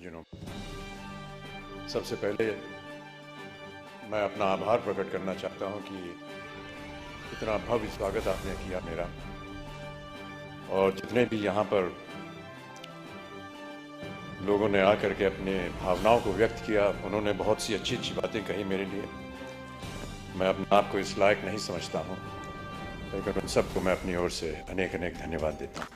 परिजनों, सबसे पहले मैं अपना आभार प्रकट करना चाहता हूं कि इतना भव्य स्वागत आपने किया मेरा, और जितने भी यहाँ पर लोगों ने आकर के अपने भावनाओं को व्यक्त किया, उन्होंने बहुत सी अच्छी अच्छी बातें कही मेरे लिए। मैं अपने आप को इस लायक नहीं समझता हूँ, लेकिन उन सबको मैं अपनी ओर से अनेक अनेक धन्यवाद देता हूँ।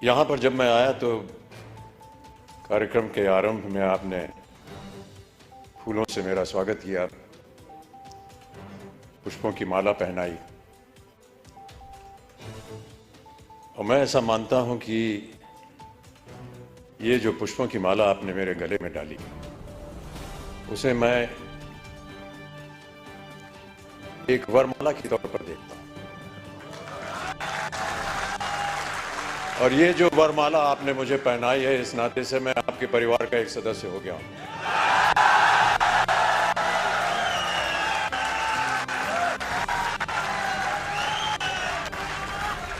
यहाँ पर जब मैं आया तो कार्यक्रम के आरंभ में आपने फूलों से मेरा स्वागत किया, पुष्पों की माला पहनाई, और मैं ऐसा मानता हूं कि ये जो पुष्पों की माला आपने मेरे गले में डाली, उसे मैं एक वरमाला के तौर पर देखता हूं। और ये जो वरमाला आपने मुझे पहनाई है, इस नाते से मैं आपके परिवार का एक सदस्य हो गया हूं।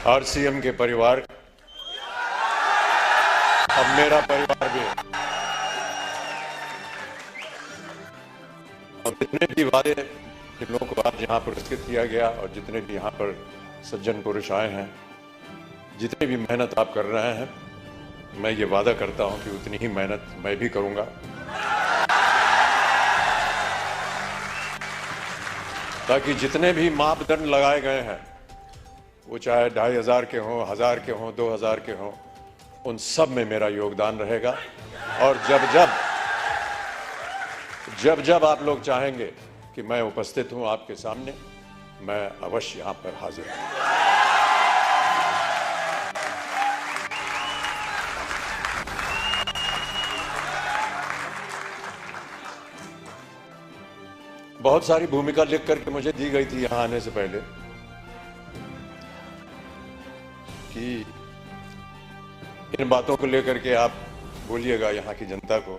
आरसीएम के परिवार अब मेरा परिवार भी है। और जितने भी वादे जिन लोगों को आज यहाँ पुरस्कृत किया गया, और जितने भी यहाँ पर सज्जन पुरुष आए हैं, जितनी भी मेहनत आप कर रहे हैं, मैं ये वादा करता हूं कि उतनी ही मेहनत मैं भी करूंगा, ताकि जितने भी मापदंड लगाए गए हैं, वो चाहे 2500 के हों, 1000 के हों, 2000 के हों, उन सब में मेरा योगदान रहेगा। और जब जब आप लोग चाहेंगे कि मैं उपस्थित हूं आपके सामने, मैं अवश्य यहां पर हाजिर हूं। बहुत सारी भूमिका लिख करके मुझे दी गई थी यहां आने से पहले कि इन बातों को लेकर के आप बोलिएगा यहाँ की जनता को।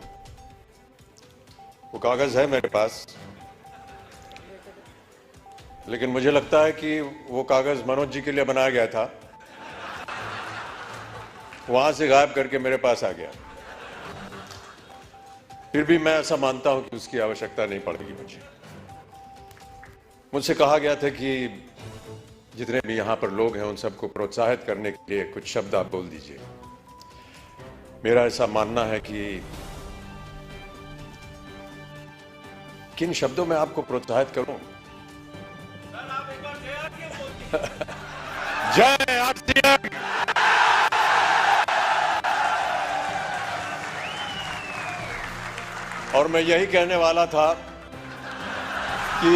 वो कागज है मेरे पास, लेकिन मुझे लगता है कि वो कागज मनोज जी के लिए बनाया गया था, वहां से गायब करके मेरे पास आ गया। फिर भी मैं ऐसा मानता हूं कि उसकी आवश्यकता नहीं पड़ेगी। मुझसे कहा गया था कि जितने भी यहाँ पर लोग हैं, उन सबको प्रोत्साहित करने के लिए कुछ शब्द आप बोल दीजिए। मेरा ऐसा मानना है कि किन शब्दों में आपको प्रोत्साहित करूं? जय आरसीएम। और मैं यही कहने वाला था कि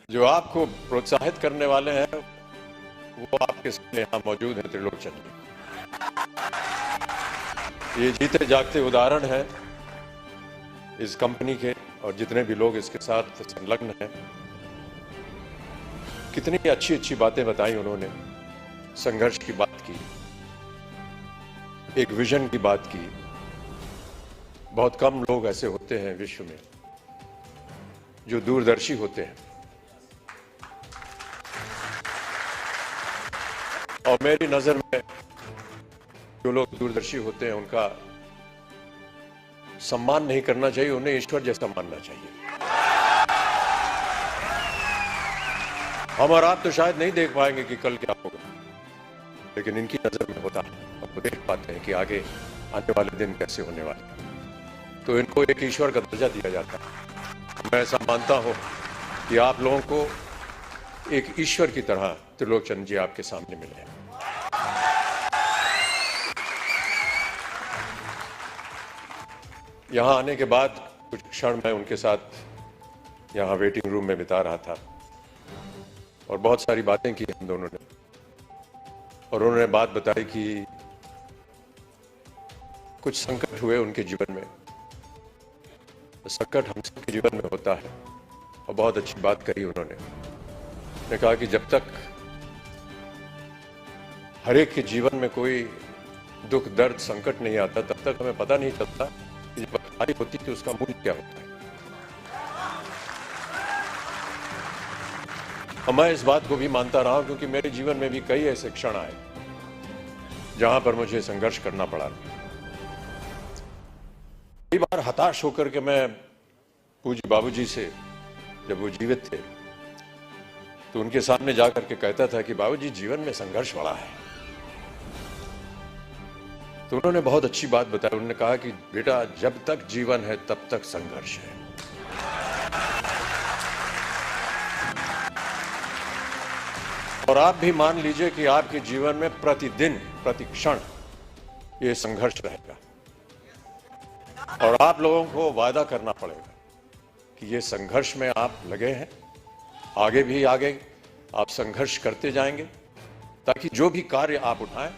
जो आपको प्रोत्साहित करने वाले हैं, वो आपके सामने यहां मौजूद हैं। त्रिलोचन जी, ये जीते जागते उदाहरण है इस कंपनी के, और जितने भी लोग इसके साथ संलग्न हैं। कितनी अच्छी अच्छी बातें बताई उन्होंने, संघर्ष की बात की, एक विजन की बात की। बहुत कम लोग ऐसे होते हैं विश्व में जो दूरदर्शी होते हैं, और मेरी नजर में जो लोग दूरदर्शी होते हैं, उनका सम्मान नहीं करना चाहिए, उन्हें ईश्वर जैसा मानना चाहिए। हम और आप तो शायद नहीं देख पाएंगे कि कल क्या होगा, लेकिन इनकी नजर में होता है, और वो देख पाते हैं कि आगे आने वाले दिन कैसे होने वाले हैं। तो इनको एक ईश्वर का दर्जा दिया जाता है। मैं ऐसा मानता हूं कि आप लोगों को एक ईश्वर की तरह त्रिलोचन जी आपके सामने मिले हैं। यहाँ आने के बाद कुछ क्षण मैं उनके साथ यहाँ वेटिंग रूम में बिता रहा था, और बहुत सारी बातें की हम दोनों ने। और उन्होंने बात बताई कि कुछ संकट हुए उनके जीवन में। तो संकट हम सबके जीवन में होता है, और बहुत अच्छी बात कही उन्होंने कहा कि जब तक हर एक के जीवन में कोई दुख, दर्द, संकट नहीं आता, तब तक हमें पता नहीं चलता कि जब बीमारी होती है तो उसका मूल्य क्या होता है। और मैं इस बात को भी मानता रहा क्योंकि मेरे जीवन में भी कई ऐसे क्षण आए जहां पर मुझे संघर्ष करना पड़ा। कई बार हताश होकर के मैं पूज्य बाबूजी से, जब वो जीवित थे, तो उनके सामने जाकर के कहता था कि बाबूजी जीवन में संघर्ष बड़ा है। तो उन्होंने बहुत अच्छी बात बताई। उन्होंने कहा कि बेटा जब तक जीवन है तब तक संघर्ष है। और आप भी मान लीजिए कि आपके जीवन में प्रतिदिन प्रतिक्षण ये संघर्ष रहेगा और आप लोगों को वादा करना पड़ेगा कि ये संघर्ष में आप लगे हैं, आगे भी आगे आप संघर्ष करते जाएंगे ताकि जो भी कार्य आप उठाएं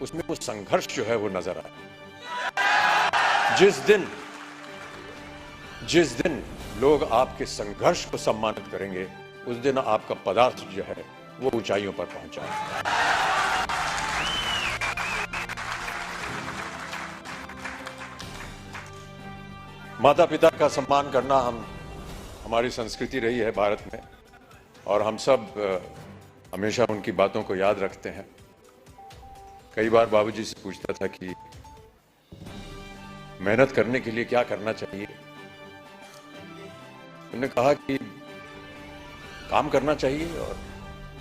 उसमें वो संघर्ष जो है वो नजर आए। जिस दिन लोग आपके संघर्ष को सम्मानित करेंगे उस दिन आपका पदार्थ जो है वो ऊंचाइयों पर पहुंचाएगा। माता पिता का सम्मान करना हमारी संस्कृति रही है भारत में और हम सब हमेशा उनकी बातों को याद रखते हैं। कई बार बाबूजी से पूछता था कि मेहनत करने के लिए क्या करना चाहिए। उन्होंने कहा कि काम करना चाहिए और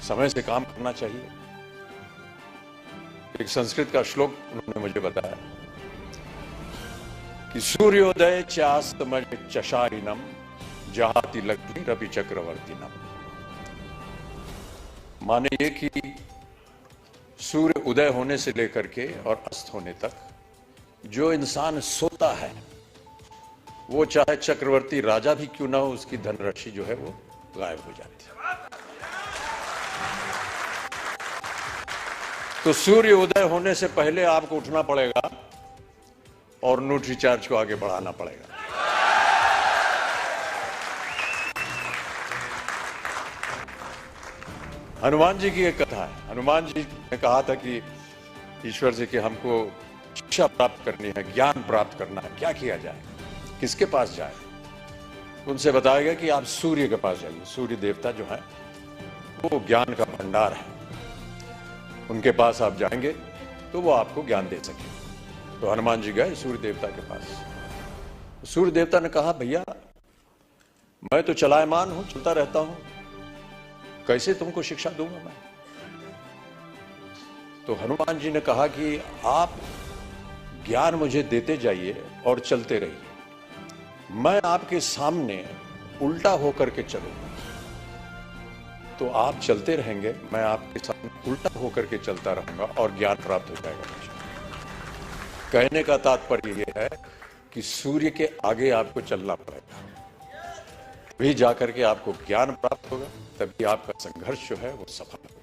समय से काम करना चाहिए। एक संस्कृत का श्लोक उन्होंने मुझे बताया कि सूर्योदय चास्तमय चशारिनम जहाति लक्ष्मी रवि चक्रवर्तीनम। माने ये कि सूर्य उदय होने से लेकर के और अस्त होने तक जो इंसान सोता है वो चाहे चक्रवर्ती राजा भी क्यों ना हो, उसकी धनराशि जो है वो गायब हो जाती है। तो सूर्य उदय होने से पहले आपको उठना पड़ेगा और न्यूट्री चार्ज को आगे बढ़ाना पड़ेगा। हनुमान जी की एक कथा है। हनुमान जी ने कहा था कि ईश्वर से कि हमको शिक्षा प्राप्त करनी है, ज्ञान प्राप्त करना है, क्या किया जाए, किसके पास जाए। उनसे बताया गया कि आप सूर्य के पास जाइए। सूर्य देवता जो है वो ज्ञान का भंडार है, उनके पास आप जाएंगे तो वो आपको ज्ञान दे सके। तो हनुमान जी गए सूर्य देवता के पास। सूर्य देवता ने कहा भैया मैं तो चलायमान हूं, चलता रहता हूं, कैसे तुमको शिक्षा दूंगा मैं। तो हनुमान जी ने कहा कि आप ज्ञान मुझे देते जाइए और चलते रहिए, मैं आपके सामने उल्टा होकर के चलूंगा तो आप चलते रहेंगे, मैं आपके सामने उल्टा होकर के चलता रहूंगा और ज्ञान प्राप्त हो जाएगा मुझे। कहने का तात्पर्य यह है कि सूर्य के आगे आपको चलना पड़ेगा, भी जाकर के आपको ज्ञान प्राप्त होगा, तभी आपका संघर्ष जो है वो सफल होगा।